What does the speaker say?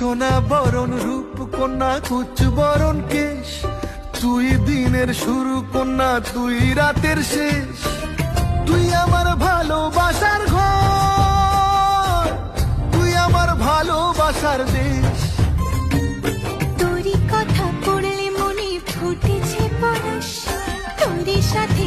সোনা বরণ রূপ কন্যা কুচ বরণ কেশ, তুই দিনের শুরু কন্যা তুই রাতের শেষ, তুই আমার ভালোবাসার ঘর, তুই আমার ভালোবাসার দেশ। তোরই কথা পড়লে মনে ফুটেছে পরশ, তোরই সাথে